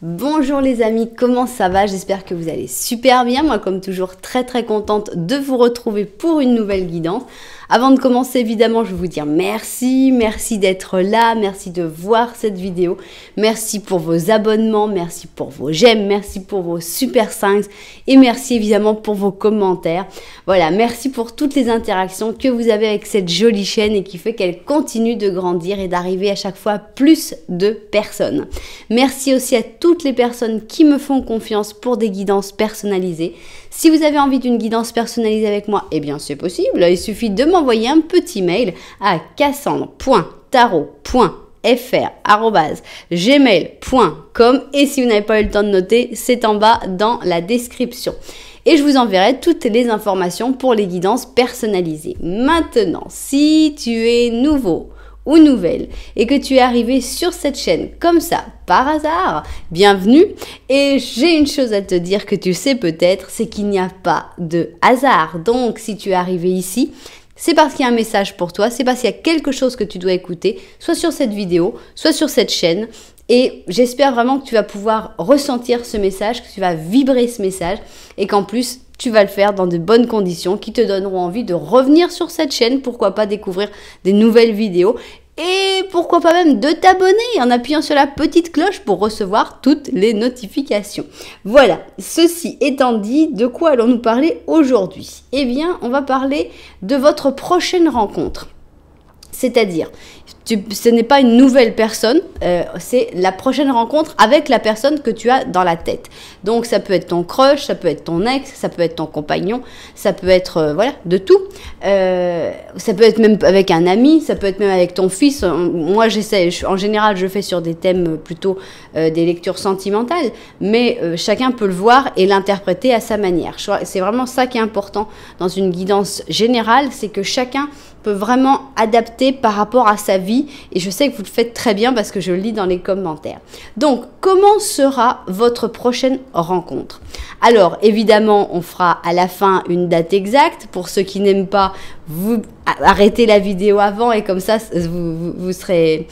Bonjour les amis, comment ça va? J'espère que vous allez super bien. Moi, comme toujours, très contente de vous retrouver pour une nouvelle guidance. Avant de commencer, évidemment, je vais vous dire merci d'être là, merci de voir cette vidéo, merci pour vos abonnements, merci pour vos j'aime, merci pour vos super thanks et merci évidemment pour vos commentaires. Voilà, merci pour toutes les interactions que vous avez avec cette jolie chaîne et qui fait qu'elle continue de grandir et d'arriver à chaque fois à plus de personnes. Merci aussi à toutes les personnes qui me font confiance pour des guidances personnalisées. Si vous avez envie d'une guidance personnalisée avec moi, eh bien c'est possible, il suffit de m'envoyer un petit mail à cassandre.tarot.fr@gmail.com et si vous n'avez pas eu le temps de noter, c'est en bas dans la description. Et je vous enverrai toutes les informations pour les guidances personnalisées. Maintenant, si tu es nouveau ou nouvelle et que tu es arrivé sur cette chaîne comme ça par hasard, bienvenue. Et j'ai une chose à te dire que tu sais peut-être, c'est qu'il n'y a pas de hasard. Donc si tu es arrivé ici, c'est parce qu'il y a un message pour toi, c'est parce qu'il y a quelque chose que tu dois écouter, soit sur cette vidéo, soit sur cette chaîne. Et j'espère vraiment que tu vas pouvoir ressentir ce message, que tu vas vibrer ce message et qu'en plus, tu vas le faire dans de bonnes conditions qui te donneront envie de revenir sur cette chaîne, pourquoi pas découvrir des nouvelles vidéos et pourquoi pas même de t'abonner en appuyant sur la petite cloche pour recevoir toutes les notifications. Voilà, ceci étant dit, de quoi allons-nous parler aujourd'hui? Eh bien, on va parler de votre prochaine rencontre. C'est-à-dire, ce n'est pas une nouvelle personne, c'est la prochaine rencontre avec la personne que tu as dans la tête. Donc ça peut être ton crush, ça peut être ton ex, ça peut être ton compagnon, ça peut être, voilà, de tout. Ça peut être même avec un ami, ça peut être même avec ton fils. Moi j'essaie, en général je fais sur des thèmes plutôt des lectures sentimentales, mais chacun peut le voir et l'interpréter à sa manière. C'est vraiment ça qui est important dans une guidance générale, c'est que chacun peut vraiment adapter par rapport à sa vie et je sais que vous le faites très bien parce que je le lis dans les commentaires. Donc, comment sera votre prochaine rencontre? Alors, évidemment, on fera à la fin une date exacte. Pour ceux qui n'aiment pas, vous arrêtez la vidéo avant et comme ça, vous serez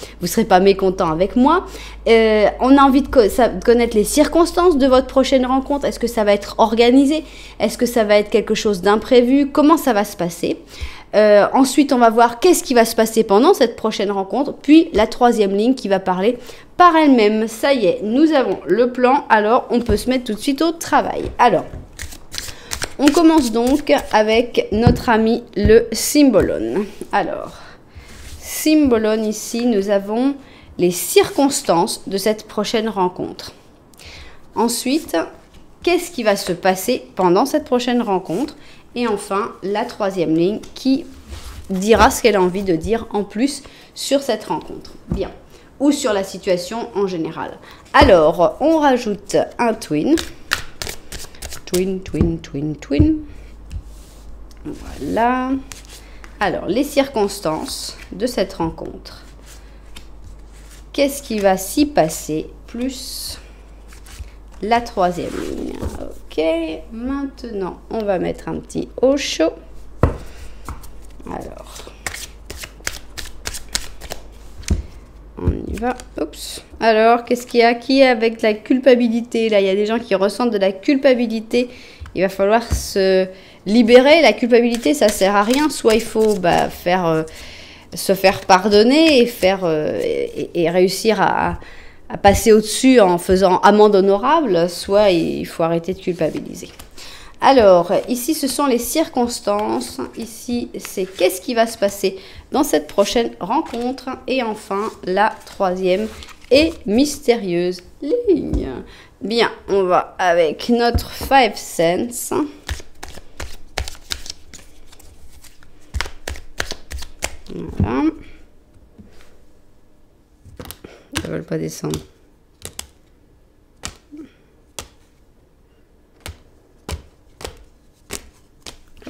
pas mécontent avec moi. On a envie de connaître les circonstances de votre prochaine rencontre. Est-ce que ça va être organisé? Est-ce que ça va être quelque chose d'imprévu? Comment ça va se passer? Ensuite, on va voir qu'est-ce qui va se passer pendant cette prochaine rencontre. Puis, la troisième ligne qui va parler par elle-même. Ça y est, nous avons le plan. Alors, on peut se mettre tout de suite au travail. Alors, on commence donc avec notre ami le Cymbalum. Alors, Cymbalum ici, nous avons les circonstances de cette prochaine rencontre. Ensuite, qu'est-ce qui va se passer pendant cette prochaine rencontre? Et enfin, la troisième ligne qui dira ce qu'elle a envie de dire en plus sur cette rencontre. Bien. Ou sur la situation en général. Alors, on rajoute un twin. Twin. Voilà. Alors, les circonstances de cette rencontre. Qu'est-ce qui va s'y passer plus la troisième ligne? Ok, maintenant on va mettre un petit au chaud. Alors, on y va. Oups. Alors, qu'est-ce qu'il y a? Qui est avec la culpabilité? Là, il y a des gens qui ressentent de la culpabilité. Il va falloir se libérer. La culpabilité, ça sert à rien. Soit il faut se faire pardonner et réussir à passer au-dessus en faisant amende honorable, soit il faut arrêter de culpabiliser. Alors, ici, ce sont les circonstances. Ici, c'est qu'est-ce qui va se passer dans cette prochaine rencontre. Et enfin, la troisième et mystérieuse ligne. Bien, on va avec notre Five Sense. Voilà. Ils ne veulent pas descendre.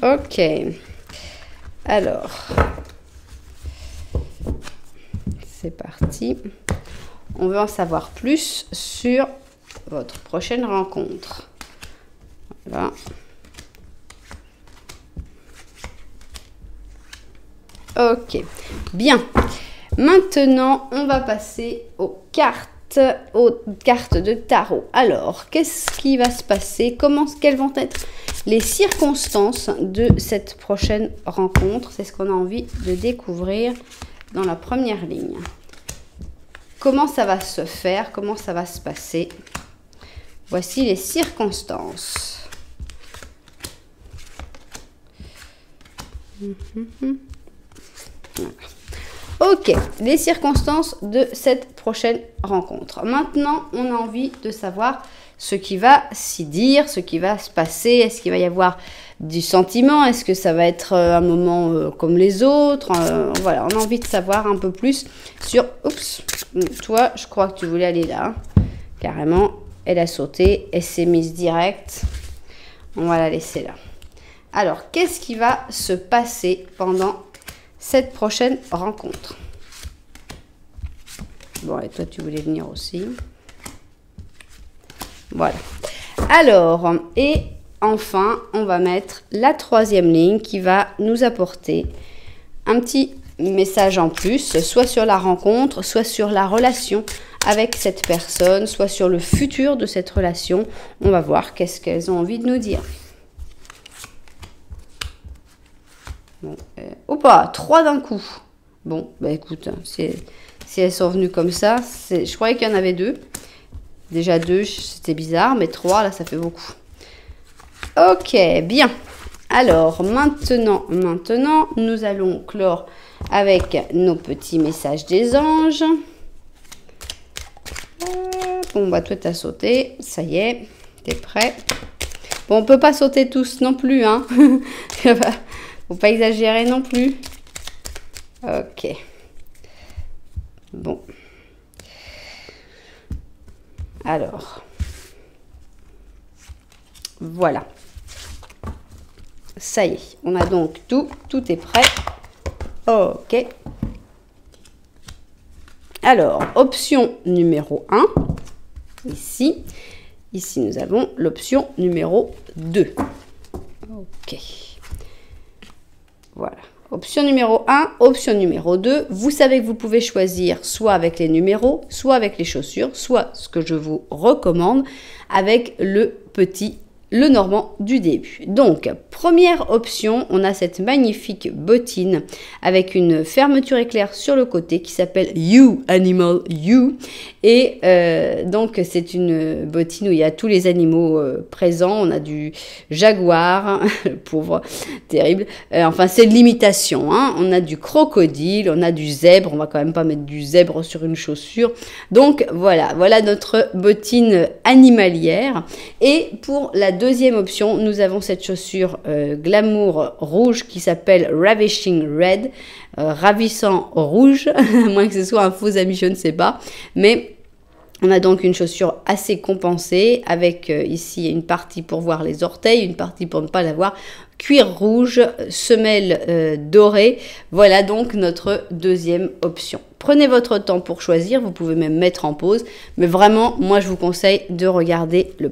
Ok. Alors, c'est parti. On veut en savoir plus sur votre prochaine rencontre. Voilà. Ok. Bien. Maintenant, on va passer aux cartes. aux cartes de tarot. Alors, qu'est-ce qui va se passer? Quelles vont être les circonstances de cette prochaine rencontre? C'est ce qu'on a envie de découvrir dans la première ligne. Comment ça va se faire? Comment ça va se passer? Voici les circonstances. Ok, les circonstances de cette prochaine rencontre. Maintenant, on a envie de savoir ce qui va s'y dire, ce qui va se passer. Est-ce qu'il va y avoir du sentiment? Est-ce que ça va être un moment comme les autres? Voilà, on a envie de savoir un peu plus sur... Oups, toi, je crois que tu voulais aller là. Hein. Carrément, elle a sauté, elle s'est mise direct. On va la laisser là. Alors, qu'est-ce qui va se passer pendant cette prochaine rencontre? Bon, et toi, tu voulais venir aussi. Voilà. Alors, et enfin, on va mettre la troisième ligne qui va nous apporter un petit message en plus, soit sur la rencontre, soit sur la relation avec cette personne, soit sur le futur de cette relation. On va voir qu'est-ce qu'elles ont envie de nous dire. Bon, pas 3 d'un coup. Bon, bah écoute, si elles sont venues comme ça, je croyais qu'il y en avait 2. Déjà 2, c'était bizarre, mais 3, là, ça fait beaucoup. Ok, bien. Alors, maintenant, nous allons clore avec nos petits messages des anges. Bon, bah toi, t'as sauté. Ça y est, t'es prêt. Bon, on peut pas sauter tous non plus, hein. Faut pas exagérer non plus. Ok. Bon. Alors. Voilà. Ça y est. On a donc tout. Tout est prêt. Ok. Alors, option numéro 1. Ici. Ici, nous avons l'option numéro 2. Ok. Voilà. Option numéro 1, option numéro 2. Vous savez que vous pouvez choisir soit avec les numéros, soit avec les chaussures, soit ce que je vous recommande avec le normand du début. Donc, première option, on a cette magnifique bottine avec une fermeture éclair sur le côté qui s'appelle You Animal You. Et donc, c'est une bottine où il y a tous les animaux présents. On a du jaguar, le pauvre, terrible. Enfin, c'est de l'imitation. Hein. On a du crocodile, on a du zèbre. On va quand même pas mettre du zèbre sur une chaussure. Donc, voilà notre bottine animalière. Et pour la deuxième option, nous avons cette chaussure glamour rouge qui s'appelle Ravishing Red, ravissant rouge, à moins que ce soit un faux ami, je ne sais pas. Mais on a donc une chaussure assez compensée avec ici une partie pour voir les orteils, une partie pour ne pas la voir. Cuir rouge, semelle dorée. Voilà donc notre deuxième option. Prenez votre temps pour choisir, vous pouvez même mettre en pause. Mais vraiment, moi je vous conseille de regarder le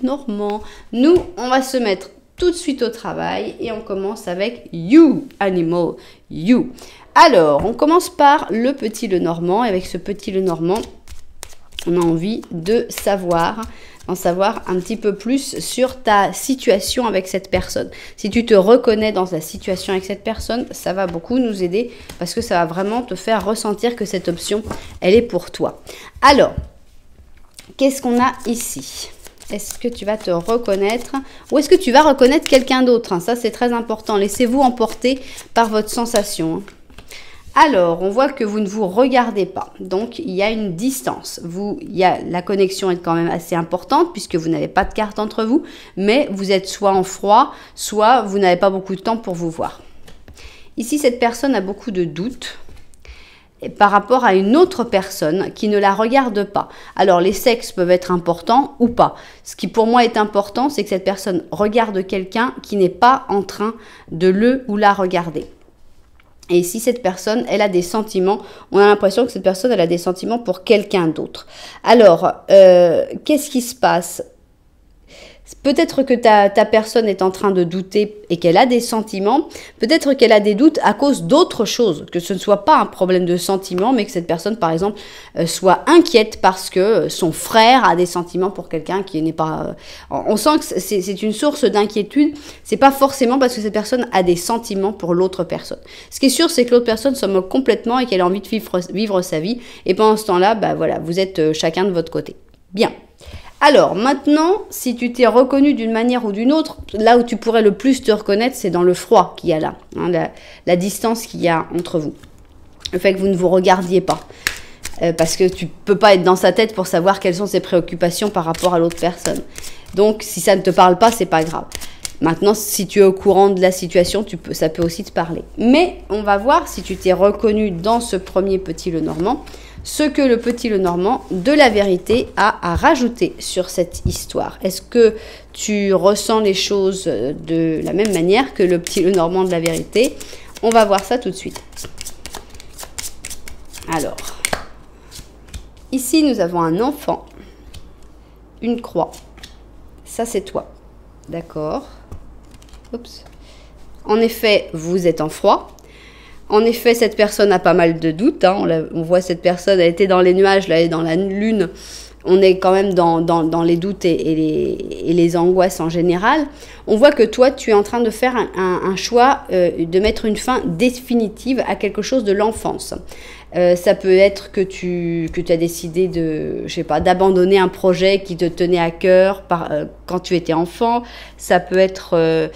normand. Nous, on va se mettre tout de suite au travail et on commence avec You Animal You. Alors, on commence par le normand. Et avec ce normand, on a envie de en savoir un petit peu plus sur ta situation avec cette personne. Si tu te reconnais dans ta situation avec cette personne, ça va beaucoup nous aider parce que ça va vraiment te faire ressentir que cette option, elle est pour toi. Alors, qu'est-ce qu'on a ici? Est-ce que tu vas te reconnaître ou est-ce que tu vas reconnaître quelqu'un d'autre? Ça, c'est très important. Laissez-vous emporter par votre sensation. Alors, on voit que vous ne vous regardez pas. Donc, il y a une distance. La connexion est quand même assez importante puisque vous n'avez pas de carte entre vous. Mais vous êtes soit en froid, soit vous n'avez pas beaucoup de temps pour vous voir. Ici, cette personne a beaucoup de doutes par rapport à une autre personne qui ne la regarde pas. Alors, les sexes peuvent être importants ou pas. Ce qui pour moi est important, c'est que cette personne regarde quelqu'un qui n'est pas en train de le ou la regarder. Et si cette personne, elle a des sentiments, on a l'impression que cette personne, elle a des sentiments pour quelqu'un d'autre. Alors, qu'est-ce qui se passe? Peut-être que ta personne est en train de douter et qu'elle a des sentiments. Peut-être qu'elle a des doutes à cause d'autres choses, que ce ne soit pas un problème de sentiments, mais que cette personne, par exemple, soit inquiète parce que son frère a des sentiments pour quelqu'un qui n'est pas... On sent que c'est une source d'inquiétude. C'est pas forcément parce que cette personne a des sentiments pour l'autre personne. Ce qui est sûr, c'est que l'autre personne se moque complètement et qu'elle a envie de vivre sa vie. Et pendant ce temps-là, bah voilà, vous êtes chacun de votre côté. Bien. Alors, maintenant, si tu t'es reconnu d'une manière ou d'une autre, là où tu pourrais le plus te reconnaître, c'est dans le froid qu'il y a là, hein, la distance qu'il y a entre vous. Le fait que vous ne vous regardiez pas. Parce que tu peux pas être dans sa tête pour savoir quelles sont ses préoccupations par rapport à l'autre personne. Donc, si ça ne te parle pas, c'est pas grave. Maintenant, si tu es au courant de la situation, ça peut aussi te parler. Mais on va voir si tu t'es reconnu dans ce premier petit Lenormand, ce que le petit Lenormand de la vérité a à rajouter sur cette histoire. Est-ce que tu ressens les choses de la même manière que le petit Lenormand de la vérité? On va voir ça tout de suite. Alors, ici nous avons un enfant, une croix. Ça c'est toi, d'accord? Oups. En effet, vous êtes en froid. En effet, cette personne a pas mal de doutes. Hein. On voit cette personne, elle était dans les nuages, là, elle est dans la lune. On est quand même dans les doutes et les angoisses en général. On voit que toi, tu es en train de faire un choix de mettre une fin définitive à quelque chose de l'enfance. Ça peut être que tu as décidé d'abandonner un projet qui te tenait à cœur quand tu étais enfant. Ça peut être...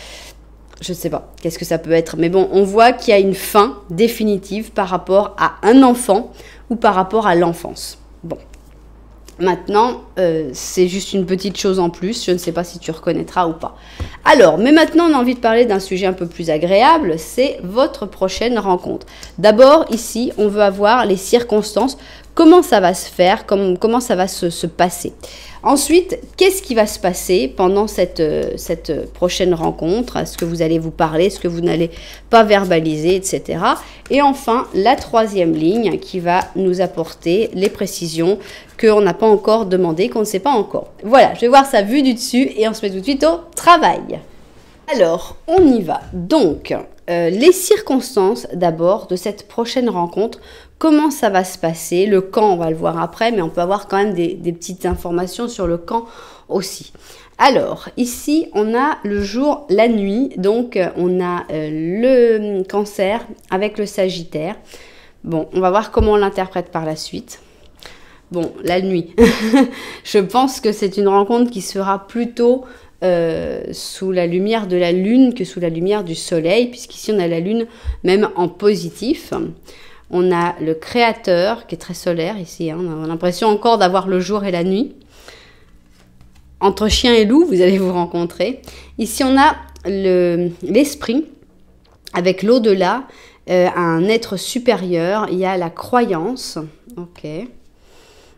je ne sais pas, qu'est-ce que ça peut être. Mais bon, on voit qu'il y a une fin définitive par rapport à un enfant ou par rapport à l'enfance. Bon. Maintenant, c'est juste une petite chose en plus. Je ne sais pas si tu reconnaîtras ou pas. Alors, mais maintenant, on a envie de parler d'un sujet un peu plus agréable. C'est votre prochaine rencontre. D'abord, ici, on veut avoir les circonstances. Comment ça va se faire? Comment ça va se passer? Ensuite, qu'est-ce qui va se passer pendant cette prochaine rencontre? Est-ce que vous allez vous parler? Est-ce que vous n'allez pas verbaliser, etc. Et enfin, la troisième ligne qui va nous apporter les précisions qu'on n'a pas encore demandées, qu'on ne sait pas encore. Voilà, je vais voir ça vue du dessus et on se met tout de suite au travail. Alors, on y va. Donc, les circonstances d'abord de cette prochaine rencontre. Comment ça va se passer? Le quand, on va le voir après, mais on peut avoir quand même des petites informations sur le quand aussi. Alors, ici, on a le jour, la nuit. Donc, on a le Cancer avec le Sagittaire. Bon, on va voir comment on l'interprète par la suite. Bon, la nuit. Je pense que c'est une rencontre qui sera plutôt sous la lumière de la lune que sous la lumière du soleil, puisqu'ici, on a la lune même en positif. On a le Créateur qui est très solaire ici. Hein. On a l'impression encore d'avoir le jour et la nuit. Entre chien et loup, vous allez vous rencontrer. Ici, on a l'esprit avec l'au-delà, un être supérieur. Il y a la croyance. Ok.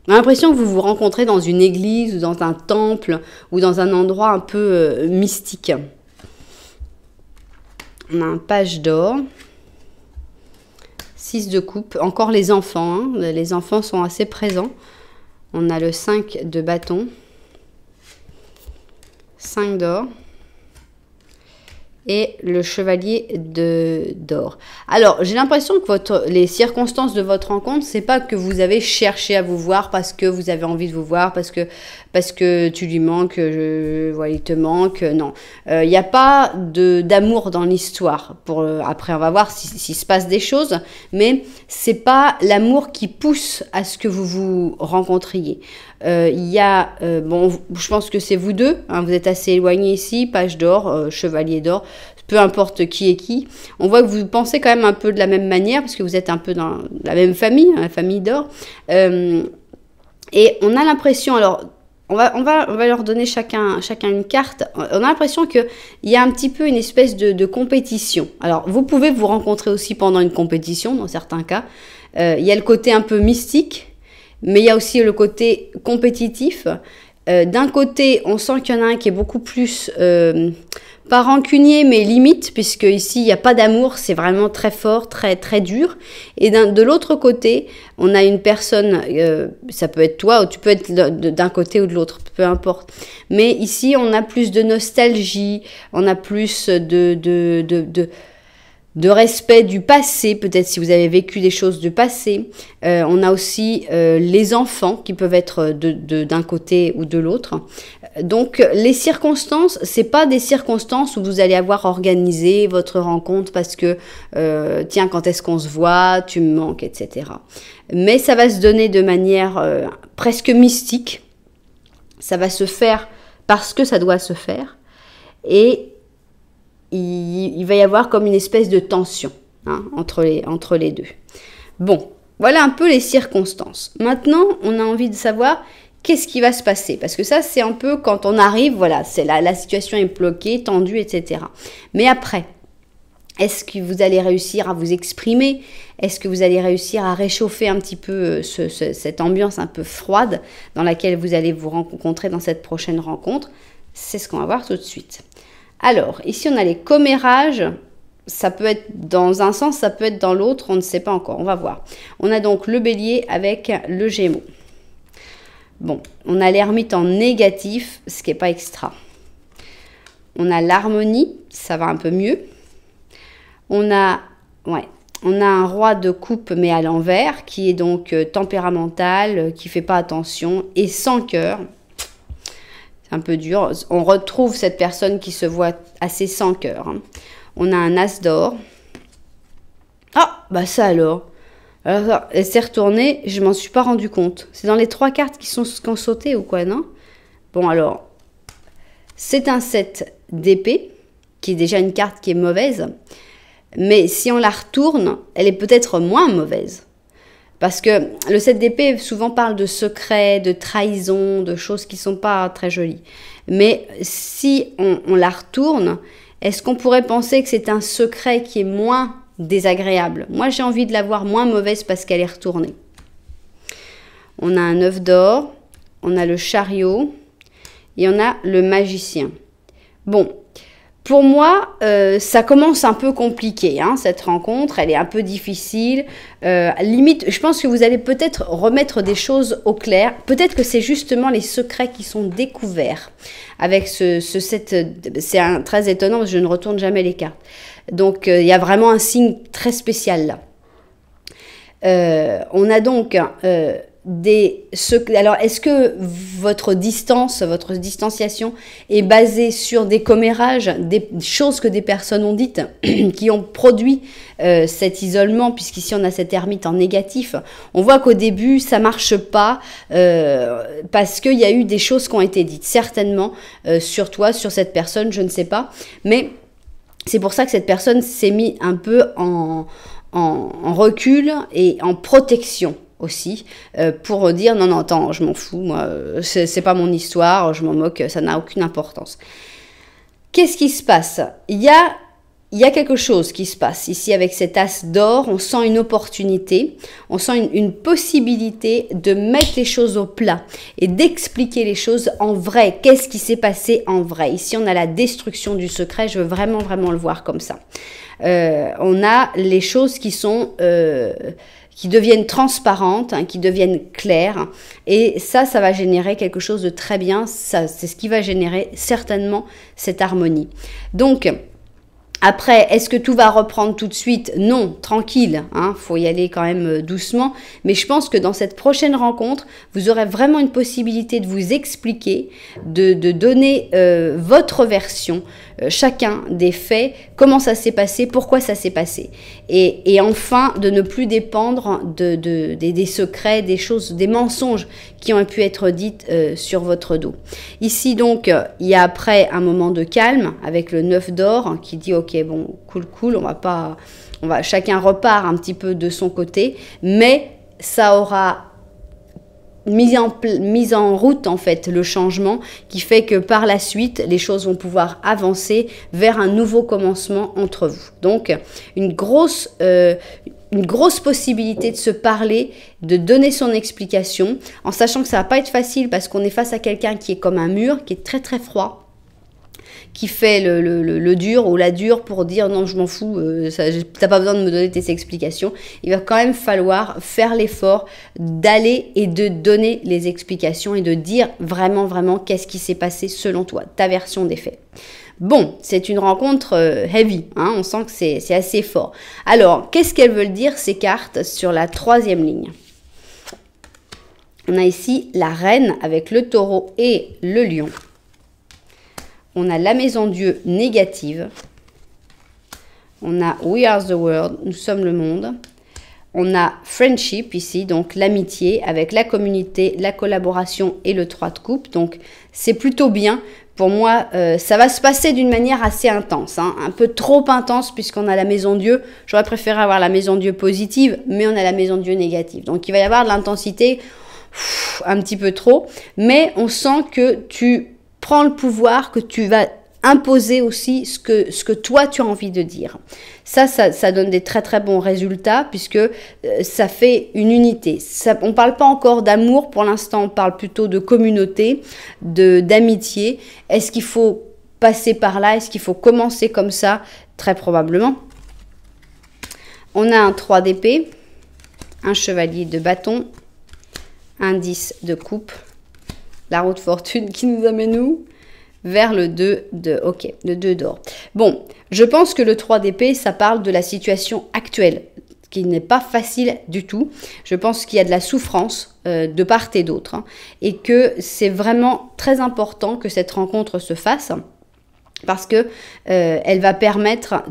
On a l'impression que vous vous rencontrez dans une église ou dans un temple ou dans un endroit un peu mystique. On a un page d'or. 6 de coupe, encore les enfants, hein. Les enfants sont assez présents. On a le 5 de bâton, 5 d'or et le chevalier d'or. Alors, j'ai l'impression que les circonstances de votre rencontre, c'est pas que vous avez cherché à vous voir parce que vous avez envie de vous voir, parce que tu lui manques, voilà, il te manque, non. Il n'y a pas d'amour dans l'histoire. Après, on va voir s'il se passe des choses, mais c'est pas l'amour qui pousse à ce que vous vous rencontriez. Il y a, bon, je pense que c'est vous deux, hein, vous êtes assez éloignés ici, page d'or, chevalier d'or, peu importe qui est qui. On voit que vous pensez quand même un peu de la même manière, parce que vous êtes un peu dans la même famille, hein, la famille d'or. Et on a l'impression, alors, on va leur donner chacun une carte. On a l'impression qu'il y a un petit peu une espèce de compétition. Alors, vous pouvez vous rencontrer aussi pendant une compétition, dans certains cas. Il y a le côté un peu mystique, mais il y a aussi le côté compétitif. D'un côté, on sent qu'il y en a un qui est beaucoup plus, pas rancunier, mais limite, puisque ici, il n'y a pas d'amour, c'est vraiment très fort, très, très dur. Et de l'autre côté, on a une personne, ça peut être toi, ou tu peux être d'un côté ou de l'autre, peu importe. Mais ici, on a plus de nostalgie, on a plus de respect du passé, peut-être si vous avez vécu des choses du passé. On a aussi les enfants qui peuvent être d'un côté ou de l'autre. Donc les circonstances, c'est pas des circonstances où vous allez avoir organisé votre rencontre parce que tiens, quand est-ce qu'on se voit, tu me manques, etc. Mais ça va se donner de manière presque mystique. Ça va se faire parce que ça doit se faire. Et il va y avoir comme une espèce de tension entre les deux. Bon, voilà un peu les circonstances. Maintenant, on a envie de savoir qu'est-ce qui va se passer. Parce que ça, c'est un peu quand on arrive, voilà, c'est la situation est bloquée, tendue, etc. Mais après, est-ce que vous allez réussir à vous exprimer? Est-ce que vous allez réussir à réchauffer un petit peu cette ambiance un peu froide dans laquelle vous allez vous rencontrer dans cette prochaine rencontre? C'est ce qu'on va voir tout de suite. Alors, ici, on a les commérages. Ça peut être dans un sens, ça peut être dans l'autre, on ne sait pas encore, on va voir. On a donc le bélier avec le gémeaux. Bon, on a l'ermite en négatif, ce qui n'est pas extra. On a l'harmonie, ça va un peu mieux. On a un roi de coupe, mais à l'envers, qui est donc tempéramental, qui ne fait pas attention, et sans cœur. C'est un peu dur. On retrouve cette personne qui se voit assez sans cœur. On a un as d'or. Ah, bah ça alors. Alors, elle s'est retournée, je m'en suis pas rendu compte. C'est dans les 3 cartes qui ont sauté ou quoi, non? Bon, alors, c'est un 7 d'épée, qui est déjà une carte qui est mauvaise. Mais si on la retourne, elle est peut-être moins mauvaise. Parce que le 7 d'épée souvent parle de secrets, de trahison, de choses qui ne sont pas très jolies. Mais si on la retourne, est-ce qu'on pourrait penser que c'est un secret qui est moins désagréable? Moi, j'ai envie de la voir moins mauvaise parce qu'elle est retournée. On a un œuf d'or, on a le chariot et on a le magicien. Bon. Pour moi, ça commence un peu compliqué, cette rencontre, elle est un peu difficile. Limite, je pense que vous allez peut-être remettre des choses au clair. Peut-être que c'est justement les secrets qui sont découverts avec ce 7. C'est très étonnant parce que je ne retourne jamais les cartes. Donc, il y a vraiment un signe très spécial là. On a donc alors, est-ce que votre distanciation est basée sur des commérages, des choses que des personnes ont dites, qui ont produit cet isolement, puisqu'ici on a cette ermite en négatif. On voit qu'au début, ça marche pas, parce qu'il y a eu des choses qui ont été dites, certainement, sur toi, sur cette personne, je ne sais pas, mais c'est pour ça que cette personne s'est mise un peu en recul et en protection aussi, pour dire non, attends, je m'en fous, moi, c'est pas mon histoire, je m'en moque, ça n'a aucune importance. Qu'est-ce qui se passe? Il y a quelque chose qui se passe ici avec cet as d'or. On sent une opportunité, on sent une possibilité de mettre les choses au plat et d'expliquer les choses en vrai. Qu'est-ce qui s'est passé en vrai? Ici, on a la destruction du secret. Je veux vraiment le voir comme ça. On a les choses qui sont qui deviennent transparentes, qui deviennent claires. Et ça va générer quelque chose de très bien. Ça, c'est ce qui va générer certainement cette harmonie. Donc, après, est-ce que tout va reprendre tout de suite? Non, tranquille, faut y aller quand même doucement. Mais je pense que dans cette prochaine rencontre, vous aurez vraiment une possibilité de vous expliquer, de donner votre version, chacun des faits, comment ça s'est passé, pourquoi ça s'est passé. Et enfin, de ne plus dépendre des secrets, des choses, des mensonges qui ont pu être dites sur votre dos. Ici donc, il y a après un moment de calme avec le 9 d'or qui dit ok, bon, cool, chacun repart un petit peu de son côté, mais ça aura mise en route en fait le changement qui fait que par la suite les choses vont pouvoir avancer vers un nouveau commencement entre vous. Donc une grosse possibilité de se parler, de donner son explication en sachant que ça va pas être facile parce qu'on est face à quelqu'un qui est comme un mur, qui est très très froid, qui fait le dur ou la dure pour dire non je m'en fous, t'as pas besoin de me donner tes explications. Il va quand même falloir faire l'effort d'aller et de donner les explications et de dire vraiment qu'est-ce qui s'est passé selon toi, ta version des faits. Bon, c'est une rencontre heavy, hein, on sent que c'est assez fort. Alors, qu'est-ce qu'elles veulent dire ces cartes sur la 3e ligne? On a ici la reine avec le taureau et le lion. On a la maison Dieu négative. On a We are the world, nous sommes le monde. On a friendship ici, donc l'amitié avec la communauté, la collaboration et le 3 de coupe. Donc c'est plutôt bien. Pour moi, ça va se passer d'une manière assez intense, hein, un peu trop intense puisqu'on a la maison Dieu. J'aurais préféré avoir la maison Dieu positive, mais on a la maison Dieu négative. Donc il va y avoir de l'intensité un petit peu trop, mais on sent que tu prends le pouvoir, que tu vas imposer aussi ce que toi tu as envie de dire. Ça donne des très très bons résultats puisque ça fait une unité. On ne parle pas encore d'amour pour l'instant, on parle plutôt de communauté, d'amitié. Est-ce qu'il faut passer par là? Est-ce qu'il faut commencer comme ça? Très probablement. On a un 3 d'épée, un chevalier de bâton, un 10 de coupe, la roue de fortune qui nous amène où? Vers le 2 d'or. Bon, je pense que le 3 d'épée, ça parle de la situation actuelle, qui n'est pas facile du tout. Je pense qu'il y a de la souffrance de part et d'autre, hein, et que c'est vraiment très important que cette rencontre se fasse, parce que elle va permettre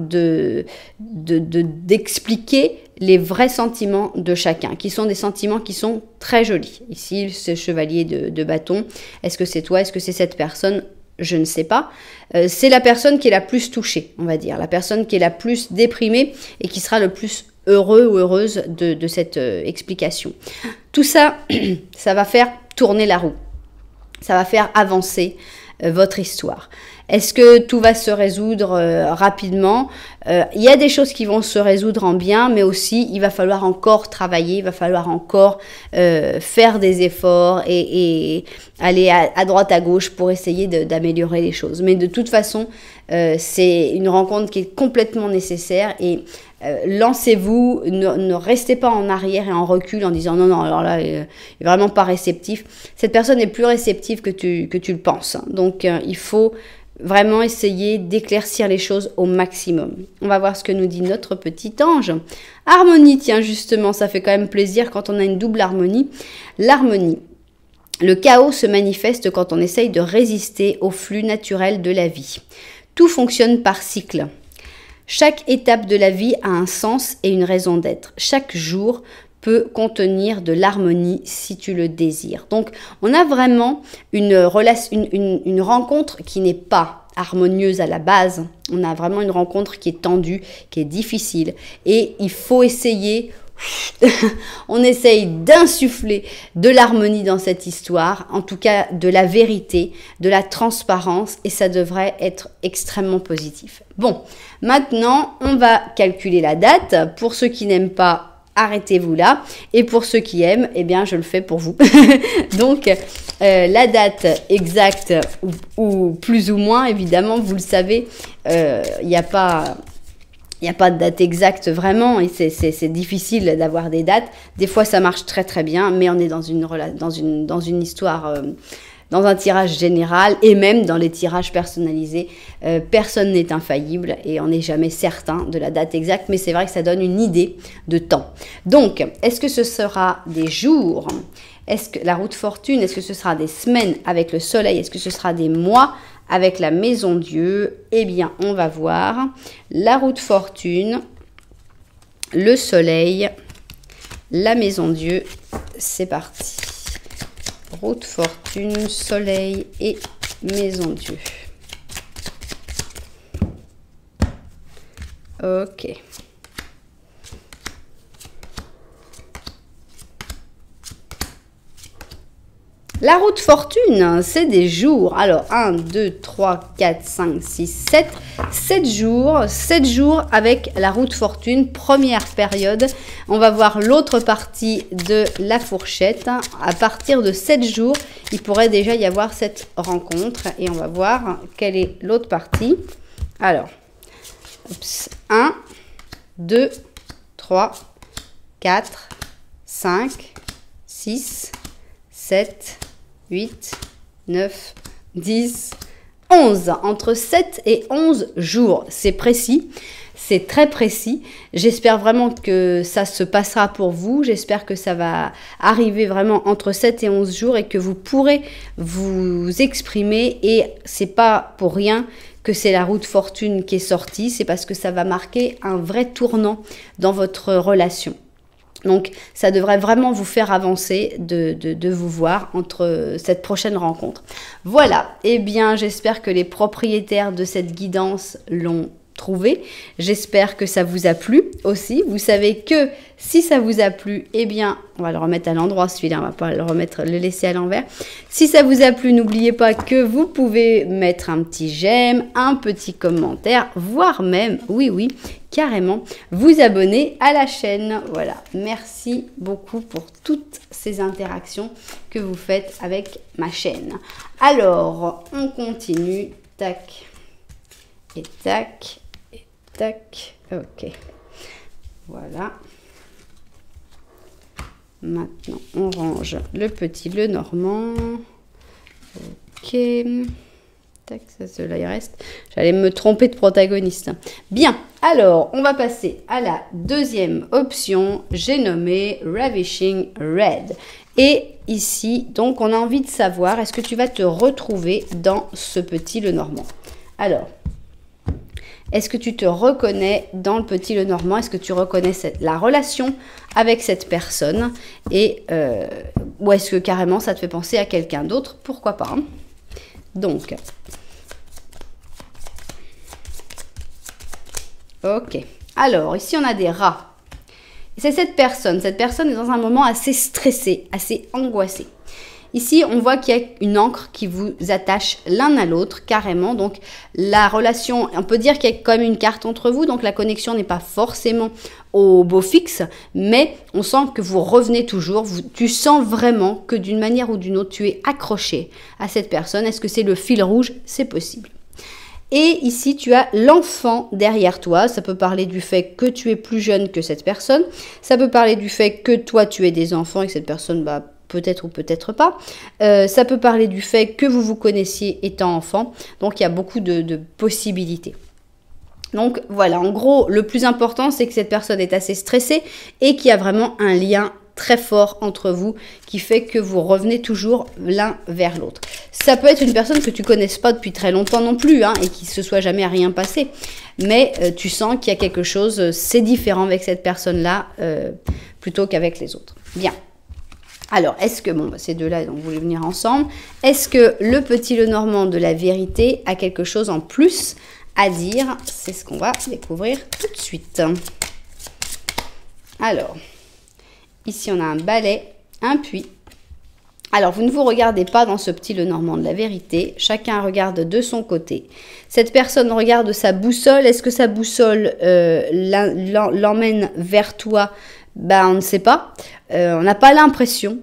d'expliquer les vrais sentiments de chacun, qui sont des sentiments qui sont très jolis. Ici, ce chevalier de bâton, est-ce que c'est toi, est-ce que c'est cette personne? Je ne sais pas. C'est la personne qui est la plus touchée, on va dire, la personne qui est la plus déprimée et qui sera le plus heureux ou heureuse de cette explication. Tout ça, ça va faire tourner la roue. Ça va faire avancer votre histoire. Est-ce que tout va se résoudre rapidement? Il y a des choses qui vont se résoudre en bien, mais aussi il va falloir encore travailler, il va falloir encore faire des efforts et aller à droite à gauche pour essayer d'améliorer les choses. Mais de toute façon, c'est une rencontre qui est complètement nécessaire et lancez-vous, ne restez pas en arrière et en recul en disant non, alors là, il est vraiment pas réceptif. Cette personne est plus réceptive que tu le penses. Donc, il faut vraiment essayer d'éclaircir les choses au maximum. On va voir ce que nous dit notre petit ange. Harmonie, tiens, justement, ça fait quand même plaisir quand on a une double harmonie. L'harmonie. Le chaos se manifeste quand on essaye de résister au flux naturel de la vie. Tout fonctionne par cycle. Chaque étape de la vie a un sens et une raison d'être. Chaque jour peut contenir de l'harmonie si tu le désires. Donc, on a vraiment une rencontre qui n'est pas harmonieuse à la base. On a vraiment une rencontre qui est tendue, qui est difficile. Et il faut essayer, on essaye d'insuffler de l'harmonie dans cette histoire, en tout cas de la vérité, de la transparence, et ça devrait être extrêmement positif. Bon, maintenant, on va calculer la date. Pour ceux qui n'aiment pas, arrêtez-vous là. Et pour ceux qui aiment, eh bien, je le fais pour vous. Donc, la date exacte ou plus ou moins, évidemment, vous le savez, il n'y a pas de date exacte vraiment et c'est difficile d'avoir des dates. Des fois, ça marche très très bien, mais on est dans une histoire... dans un tirage général et même dans les tirages personnalisés, personne n'est infaillible et on n'est jamais certain de la date exacte, mais c'est vrai que ça donne une idée de temps. Donc, est-ce que ce sera des jours? Est-ce que la roue de fortune? Est-ce que ce sera des semaines avec le soleil? Est-ce que ce sera des mois avec la maison Dieu? Eh bien, on va voir. La roue de fortune, le soleil, la maison Dieu, c'est parti. Roue de fortune, soleil et maison Dieu. Ok. La roue de fortune, c'est des jours. Alors, 1, 2, 3, 4, 5, 6, 7. 7 jours. 7 jours avec la roue de fortune. Première période. On va voir l'autre partie de la fourchette. À partir de 7 jours, il pourrait déjà y avoir cette rencontre. Et on va voir quelle est l'autre partie. Alors, 1, 2, 3, 4, 5, 6, 7, 8, 9, 10, 11. Entre 7 et 11 jours. C'est précis. C'est très précis. J'espère vraiment que ça se passera pour vous. J'espère que ça va arriver vraiment entre 7 et 11 jours et que vous pourrez vous exprimer. Et c'est pas pour rien que c'est la roue de fortune qui est sortie. C'est parce que ça va marquer un vrai tournant dans votre relation. Donc, ça devrait vraiment vous faire avancer de vous voir entre cette prochaine rencontre. Voilà, eh bien, j'espère que les propriétaires de cette guidance l'ont trouvé. J'espère que ça vous a plu aussi. Vous savez que si ça vous a plu, eh bien, on va le remettre à l'endroit celui-là, on va pas le laisser à l'envers. Si ça vous a plu, n'oubliez pas que vous pouvez mettre un petit j'aime, un petit commentaire, voire même, oui, carrément, vous abonner à la chaîne. Voilà, merci beaucoup pour toutes ces interactions que vous faites avec ma chaîne. Alors, on continue, tac, et tac, et tac, ok, voilà. Maintenant, on range le petit Lenormand, ok. Tac, ça, cela, il reste. J'allais me tromper de protagoniste. Bien, alors, on va passer à la deuxième option. J'ai nommé Ravishing Red. Et ici, donc, on a envie de savoir, est-ce que tu vas te retrouver dans ce petit Lenormand? Alors, est-ce que tu te reconnais dans le petit Lenormand? Est-ce que tu reconnais la relation avec cette personne? Et, ou est-ce que carrément, ça te fait penser à quelqu'un d'autre? Pourquoi pas, hein? Donc, ok. Alors, ici, on a des rats. C'est cette personne. Cette personne est dans un moment assez stressé, assez angoissé. Ici, on voit qu'il y a une encre qui vous attache l'un à l'autre, carrément. Donc, la relation, on peut dire qu'il y a quand même une carte entre vous. Donc, la connexion n'est pas forcément au beau fixe. Mais on sent que vous revenez toujours. Tu sens vraiment que d'une manière ou d'une autre, tu es accroché à cette personne. Est-ce que c'est le fil rouge? C'est possible. Et ici, tu as l'enfant derrière toi. Ça peut parler du fait que tu es plus jeune que cette personne. Ça peut parler du fait que toi, tu es des enfants et que cette personne, peut-être ou peut-être pas. Ça peut parler du fait que vous vous connaissiez étant enfant. Donc, il y a beaucoup de possibilités. Donc, voilà. En gros, le plus important, c'est que cette personne est assez stressée et qu'il y a vraiment un lien très fort entre vous qui fait que vous revenez toujours l'un vers l'autre. Ça peut être une personne que tu ne connaisses pas depuis très longtemps non plus et qui ne se soit jamais rien passé. Mais tu sens qu'il y a quelque chose, c'est différent avec cette personne-là plutôt qu'avec les autres. Bien. Alors, est-ce que, ces deux-là, donc, vous voulez venir ensemble. Est-ce que le petit Lenormand de la vérité a quelque chose en plus à dire? C'est ce qu'on va découvrir tout de suite. Alors, ici, on a un balai, un puits. Alors, vous ne vous regardez pas dans ce petit Lenormand de la vérité. Chacun regarde de son côté. Cette personne regarde sa boussole. Est-ce que sa boussole l'emmène vers toi? On ne sait pas. On n'a pas l'impression.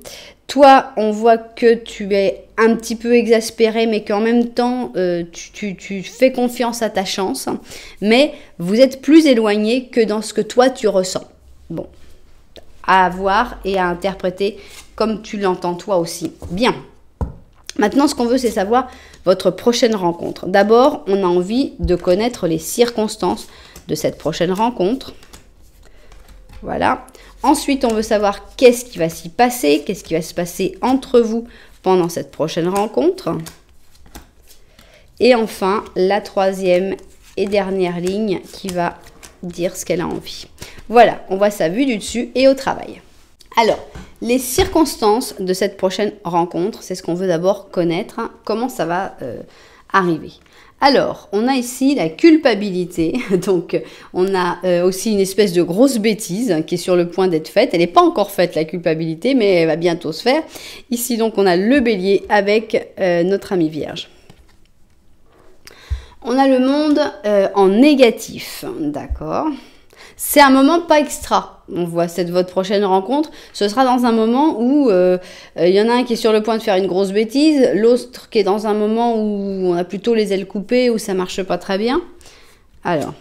Toi, on voit que tu es un petit peu exaspéré, mais qu'en même temps, tu fais confiance à ta chance. Mais vous êtes plus éloigné que dans ce que toi, tu ressens. Bon, à voir et à interpréter comme tu l'entends toi aussi. Bien. Maintenant, ce qu'on veut, c'est savoir votre prochaine rencontre. D'abord, on a envie de connaître les circonstances de cette prochaine rencontre. Voilà. Ensuite, on veut savoir qu'est-ce qui va s'y passer, qu'est-ce qui va se passer entre vous pendant cette prochaine rencontre. Et enfin, la troisième et dernière ligne qui va dire ce qu'elle a envie. Voilà, on voit ça vue du dessus et au travail. Alors, les circonstances de cette prochaine rencontre, c'est ce qu'on veut d'abord connaître. Comment ça va arriver? Alors, on a ici la culpabilité, donc on a aussi une espèce de grosse bêtise qui est sur le point d'être faite. Elle n'est pas encore faite la culpabilité, mais elle va bientôt se faire. Ici donc on a le bélier avec notre ami vierge. On a le monde en négatif, d'accord. C'est un moment pas extra. On voit votre prochaine rencontre. Ce sera dans un moment où y en a un qui est sur le point de faire une grosse bêtise, l'autre qui est dans un moment où on a plutôt les ailes coupées, où ça marche pas très bien. Alors,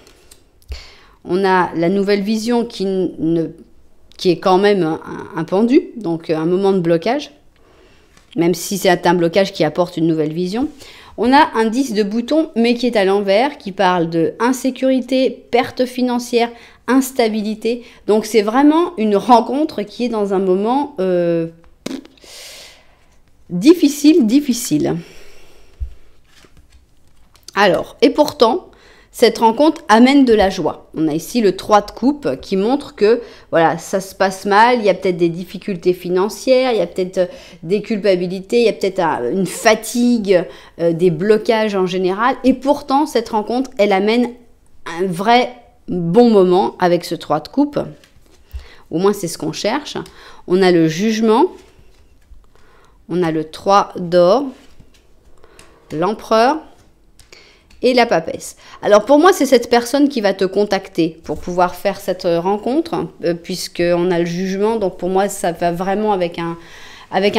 on a la nouvelle vision qui est quand même un pendu, donc un moment de blocage, même si c'est un blocage qui apporte une nouvelle vision. On a un 10 de bouton, mais qui est à l'envers, qui parle de insécurité, perte financière, instabilité. Donc, c'est vraiment une rencontre qui est dans un moment difficile. Alors, et pourtant, cette rencontre amène de la joie. On a ici le 3 de coupe qui montre que voilà, ça se passe mal, il y a peut-être des difficultés financières, il y a peut-être des culpabilités, il y a peut-être une fatigue, des blocages en général. Et pourtant, cette rencontre, elle amène un vrai bon moment avec ce 3 de coupe. Au moins, c'est ce qu'on cherche. On a le jugement, on a le 3 d'or, l'empereur, et la papesse. Alors pour moi, c'est cette personne qui va te contacter pour pouvoir faire cette rencontre, puisqu'on a le jugement. Donc pour moi, ça va vraiment avec un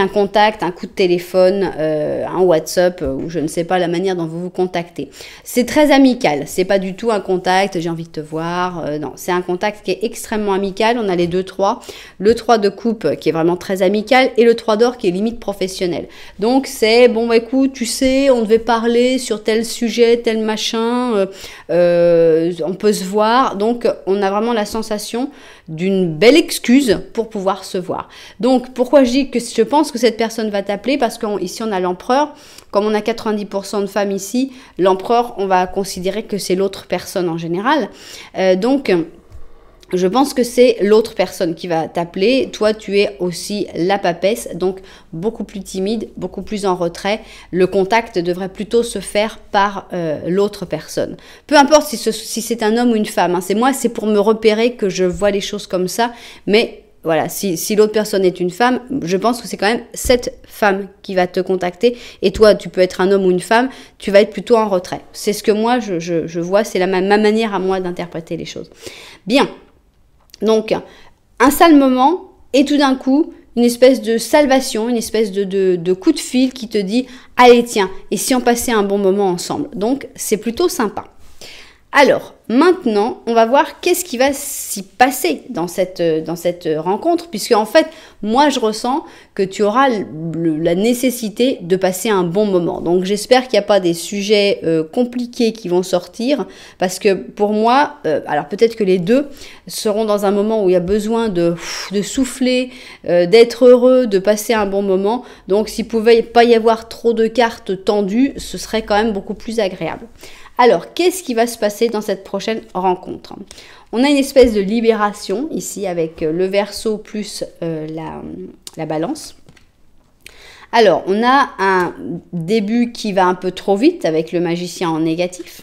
contact, un coup de téléphone, un WhatsApp, ou je ne sais pas la manière dont vous vous contactez. C'est très amical, c'est pas du tout un contact, j'ai envie de te voir, non, c'est un contact qui est extrêmement amical. On a les 2-3, le 3 de coupe qui est vraiment très amical, et le 3 d'or qui est limite professionnel. Donc c'est, bon écoute, tu sais, on devait parler sur tel sujet, tel machin, on peut se voir, donc on a vraiment la sensation d'une belle excuse pour pouvoir se voir. Donc pourquoi je dis que je pense que cette personne va t'appeler, parce qu'ici on a l'empereur, comme on a 90% de femmes ici, l'empereur, on va considérer que c'est l'autre personne en général. Donc je pense que c'est l'autre personne qui va t'appeler. Toi, tu es aussi la papesse, donc beaucoup plus timide, beaucoup plus en retrait. Le contact devrait plutôt se faire par l'autre personne. Peu importe si c'est un homme ou une femme. Hein. C'est pour me repérer que je vois les choses comme ça. Mais voilà, si l'autre personne est une femme, je pense que c'est quand même cette femme qui va te contacter. Et toi, tu peux être un homme ou une femme, tu vas être plutôt en retrait. C'est ce que moi, je vois, c'est ma manière à moi d'interpréter les choses. Bien. Donc, un sale moment et tout d'un coup, une espèce de salvation, une espèce de coup de fil qui te dit « Allez, tiens, et si on passait un bon moment ensemble ?» Donc, c'est plutôt sympa. Alors, maintenant, on va voir qu'est-ce qui va s'y passer dans cette rencontre, puisque en fait, moi, je ressens que tu auras la nécessité de passer un bon moment. Donc, j'espère qu'il n'y a pas des sujets compliqués qui vont sortir, parce que pour moi, alors peut-être que les deux seront dans un moment où il y a besoin de souffler, d'être heureux, de passer un bon moment. Donc, s'il pouvait pas y avoir trop de cartes tendues, ce serait quand même beaucoup plus agréable. Alors, qu'est-ce qui va se passer dans cette prochaine rencontre? On a une espèce de libération ici avec le Verseau plus la Balance. Alors, on a un début qui va un peu trop vite avec le Magicien en négatif.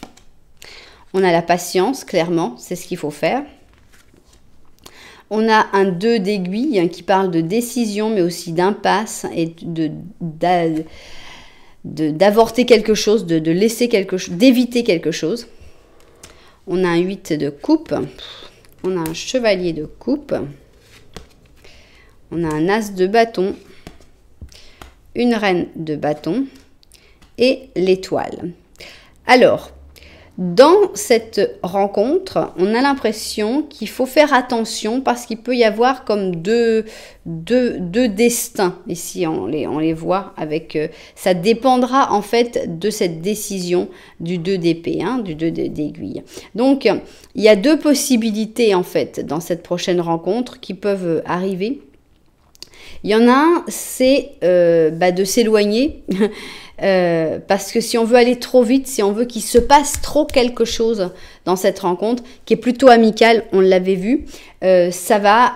On a la patience, clairement, c'est ce qu'il faut faire. On a un 2 d'aiguille qui parle de décision, mais aussi d'impasse et d'avorter quelque chose, de laisser quelque chose, d'éviter quelque chose. On a un 8 de coupe, on a un chevalier de coupe, on a un as de bâton, une reine de bâton et l'étoile. Alors, dans cette rencontre, on a l'impression qu'il faut faire attention parce qu'il peut y avoir comme deux destins. Ici, on les voit avec... ça dépendra en fait de cette décision du 2 d'épée, hein, du 2 d'aiguille. Donc, il y a deux possibilités en fait dans cette prochaine rencontre qui peuvent arriver. Il y en a un, c'est de s'éloigner. Parce que si on veut aller trop vite, si on veut qu'il se passe trop quelque chose dans cette rencontre, qui est plutôt amicale, on l'avait vu, ça va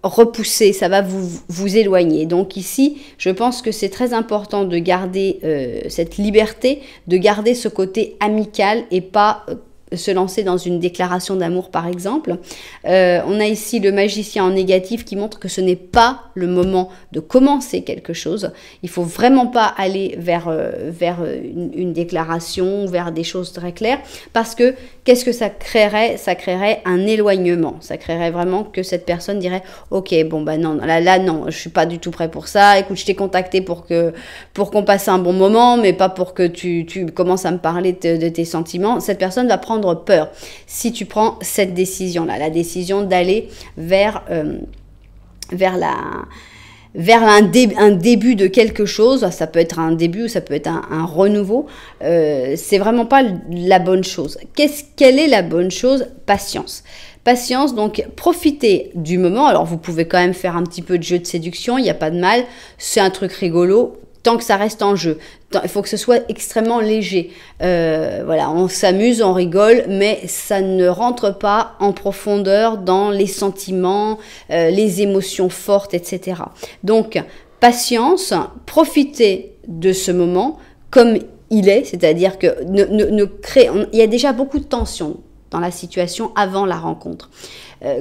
repousser, ça va vous éloigner. Donc ici, je pense que c'est très important de garder cette liberté, de garder ce côté amical et pas se lancer dans une déclaration d'amour par exemple. On a ici le magicien en négatif qui montre que ce n'est pas le moment de commencer quelque chose. Il faut vraiment pas aller vers une déclaration, vers des choses très claires, parce que qu'est-ce que ça créerait? Ça créerait un éloignement. Ça créerait vraiment que cette personne dirait « Ok, bon bah non, là non, je suis pas du tout prêt pour ça. Écoute, je t'ai contacté pour qu'on passe un bon moment, mais pas pour que tu commences à me parler de tes sentiments. » Cette personne va prendre peur si tu prends cette décision-là, la décision d'aller vers un début de quelque chose. Ça peut être un début ou ça peut être un renouveau. C'est vraiment pas la bonne chose. Quelle est la bonne chose? Patience. Patience, donc profitez du moment. Alors vous pouvez quand même faire un petit peu de jeu de séduction, il n'y a pas de mal. C'est un truc rigolo. Tant que ça reste en jeu. Il faut que ce soit extrêmement léger. Voilà, on s'amuse, on rigole, mais ça ne rentre pas en profondeur dans les sentiments, les émotions fortes, etc. Donc, patience, profitez de ce moment comme il est, c'est-à-dire que il y a déjà beaucoup de tension dans la situation avant la rencontre.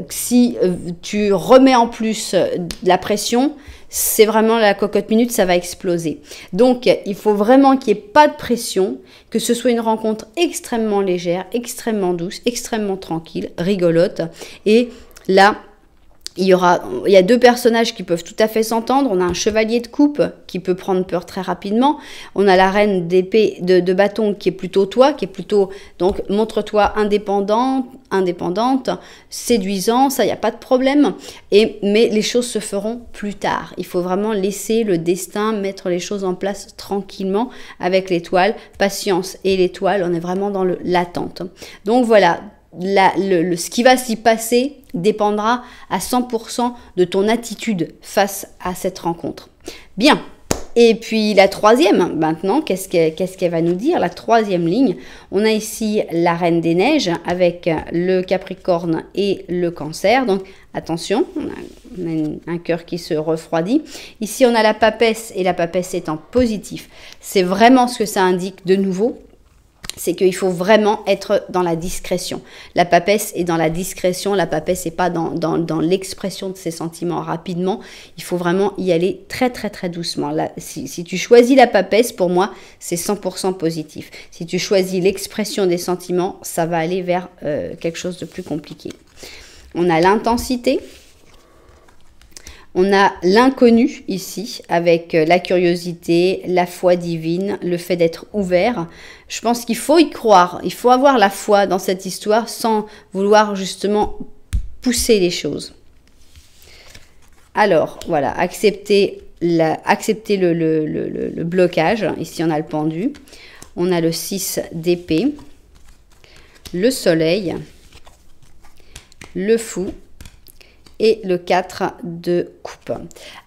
Si tu remets en plus de la pression, c'est vraiment la cocotte minute, ça va exploser. Donc, il faut vraiment qu'il n'y ait pas de pression, que ce soit une rencontre extrêmement légère, extrêmement douce, extrêmement tranquille, rigolote. Et là, il y a deux personnages qui peuvent tout à fait s'entendre. On a un chevalier de coupe qui peut prendre peur très rapidement. On a la reine d'épée de bâton qui est plutôt toi, qui est plutôt, donc montre-toi indépendante, séduisant, ça, il n'y a pas de problème. Mais les choses se feront plus tard. Il faut vraiment laisser le destin mettre les choses en place tranquillement avec l'étoile. Patience et l'étoile, on est vraiment dans l'attente. Donc voilà. Ce qui va s'y passer dépendra à 100% de ton attitude face à cette rencontre. Bien. Et puis la troisième, maintenant, qu'est-ce qu'elle va nous dire? La troisième ligne, on a ici la Reine des Neiges avec le Capricorne et le Cancer. Donc attention, on a un cœur qui se refroidit. Ici, on a la Papesse et la Papesse est en positif. C'est vraiment ce que ça indique de nouveau. C'est qu'il faut vraiment être dans la discrétion. La papesse est dans la discrétion, la papesse n'est pas dans l'expression de ses sentiments rapidement. Il faut vraiment y aller très très très doucement. Là, si tu choisis la papesse, pour moi, c'est 100% positif. Si tu choisis l'expression des sentiments, ça va aller vers quelque chose de plus compliqué. On a l'intensité. On a l'inconnu ici, avec la curiosité, la foi divine, le fait d'être ouvert. Je pense qu'il faut y croire, il faut avoir la foi dans cette histoire sans vouloir justement pousser les choses. Alors, voilà, accepter le blocage. Ici, on a le pendu. On a le 6 d'épée, le soleil, le fou, et le 4 de coupe.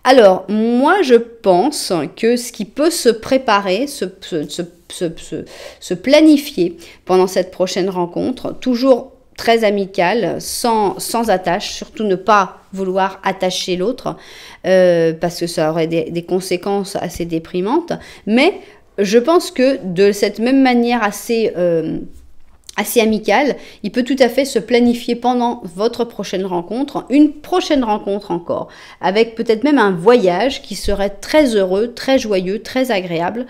Alors, moi, je pense que ce qui peut se préparer, se planifier pendant cette prochaine rencontre, toujours très amicale, sans attache, surtout ne pas vouloir attacher l'autre, parce que ça aurait des conséquences assez déprimantes, mais je pense que de cette même manière assez amical, il peut tout à fait se planifier pendant votre prochaine rencontre, une prochaine rencontre encore, avec peut-être même un voyage qui serait très heureux, très joyeux, très agréable.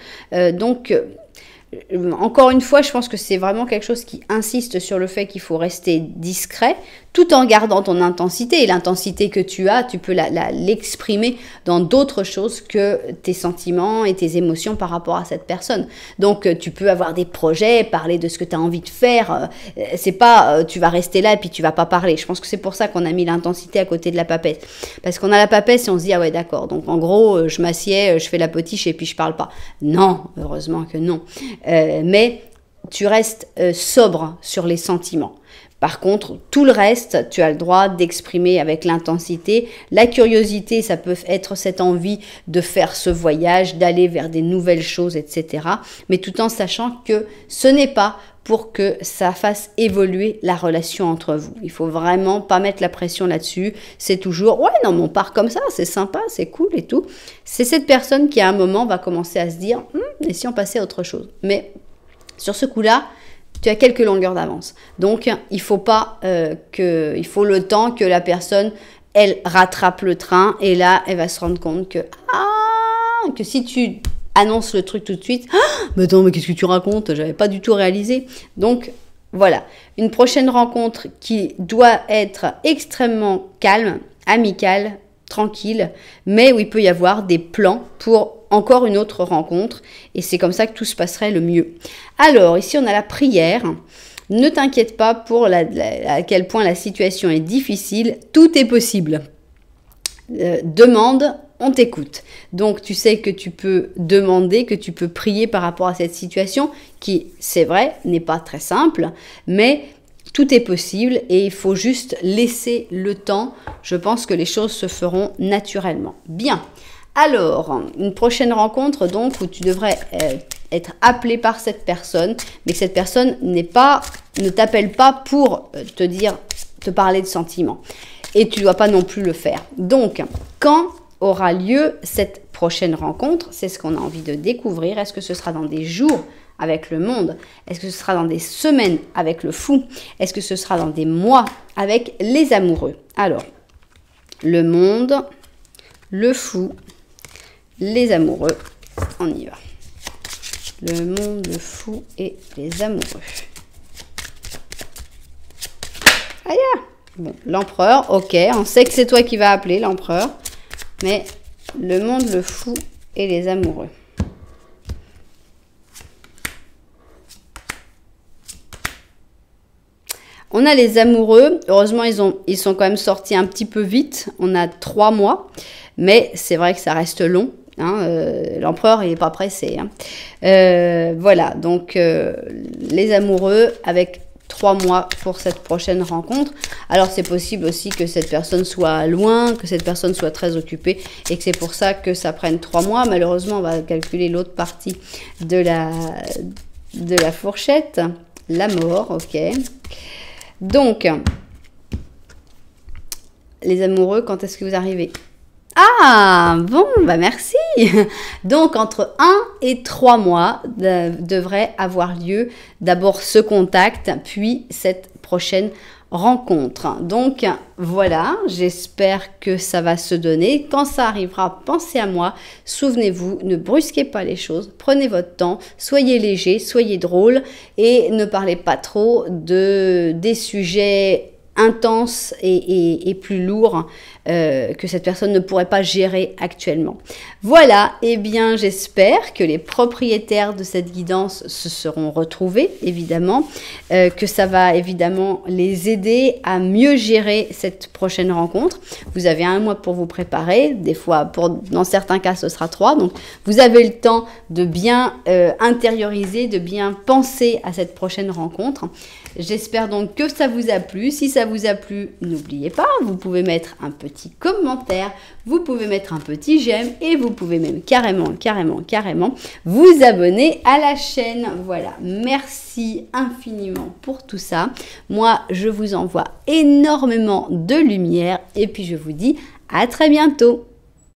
Encore une fois, je pense que c'est vraiment quelque chose qui insiste sur le fait qu'il faut rester discret, tout en gardant ton intensité. Et l'intensité que tu as, tu peux l'exprimer dans d'autres choses que tes sentiments et tes émotions par rapport à cette personne. Donc, tu peux avoir des projets, parler de ce que tu as envie de faire. C'est pas, tu vas rester là et puis tu vas pas parler. Je pense que c'est pour ça qu'on a mis l'intensité à côté de la papesse. Parce qu'on a la papesse et on se dit, ah ouais, d'accord. Donc, en gros, je m'assieds, je fais la potiche et puis je parle pas. Non, heureusement que non. Mais tu restes sobre sur les sentiments. Par contre, tout le reste, tu as le droit d'exprimer avec l'intensité. La curiosité, ça peut être cette envie de faire ce voyage, d'aller vers des nouvelles choses, etc. Mais tout en sachant que ce n'est pas pour que ça fasse évoluer la relation entre vous. Il faut vraiment pas mettre la pression là-dessus. C'est toujours, ouais, non, mais on part comme ça, c'est sympa, c'est cool et tout. C'est cette personne qui, à un moment, va commencer à se dire, et si on passait à autre chose? Mais sur ce coup-là, tu as quelques longueurs d'avance. Donc, il faut le temps que la personne, elle rattrape le train et là, elle va se rendre compte que si tu annonces le truc tout de suite, mais attends, mais qu'est-ce que tu racontes? J'avais pas du tout réalisé. Donc, voilà. Une prochaine rencontre qui doit être extrêmement calme, amicale, tranquille, mais où il peut y avoir des plans pour encore une autre rencontre. Et c'est comme ça que tout se passerait le mieux. Alors, ici, on a la prière. Ne t'inquiète pas pour à quel point la situation est difficile. Tout est possible. Demande, on t'écoute. Donc, tu sais que tu peux demander, que tu peux prier par rapport à cette situation qui, c'est vrai, n'est pas très simple, mais tout est possible et il faut juste laisser le temps. Je pense que les choses se feront naturellement. Bien. Alors, une prochaine rencontre donc où tu devrais être appelé par cette personne, mais que cette personne ne t'appelle pas pour te parler de sentiments. Et tu ne dois pas non plus le faire. Donc, quand aura lieu cette prochaine rencontre? C'est ce qu'on a envie de découvrir. Est-ce que ce sera dans des jours avec le monde? Est-ce que ce sera dans des semaines avec le fou? Est-ce que ce sera dans des mois avec les amoureux? Alors, le monde, le fou, les amoureux, on y va. Le monde, le fou et les amoureux. Aïe! Bon, l'empereur, ok, on sait que c'est toi qui vas appeler l'empereur, mais le monde, le fou et les amoureux. On a les amoureux, heureusement ils sont quand même sortis un petit peu vite, on a 3 mois, mais c'est vrai que ça reste long. L'empereur il n'est pas pressé. Voilà, donc les amoureux avec 3 mois pour cette prochaine rencontre. Alors c'est possible aussi que cette personne soit loin, que cette personne soit très occupée et que c'est pour ça que ça prenne 3 mois. Malheureusement, on va calculer l'autre partie de la fourchette, la mort, ok. Donc, les amoureux, quand est-ce que vous arrivez? Ah, bon, bah merci. Donc, entre 1 et 3 mois devrait avoir lieu d'abord ce contact, puis cette prochaine rencontre. Donc, voilà, j'espère que ça va se donner. Quand ça arrivera, pensez à moi. Souvenez-vous, ne brusquez pas les choses. Prenez votre temps, soyez léger, soyez drôle et ne parlez pas trop des sujets intense et plus lourd que cette personne ne pourrait pas gérer actuellement. Voilà, eh bien j'espère que les propriétaires de cette guidance se seront retrouvés, évidemment, que ça va évidemment les aider à mieux gérer cette prochaine rencontre. Vous avez 1 mois pour vous préparer, des fois, dans certains cas, ce sera 3, donc vous avez le temps de bien intérioriser, de bien penser à cette prochaine rencontre. J'espère donc que ça vous a plu. Si ça vous a plu, n'oubliez pas, vous pouvez mettre un petit commentaire, vous pouvez mettre un petit j'aime et vous pouvez même carrément vous abonner à la chaîne. Voilà, merci infiniment pour tout ça. Moi, je vous envoie énormément de lumière et puis je vous dis à très bientôt.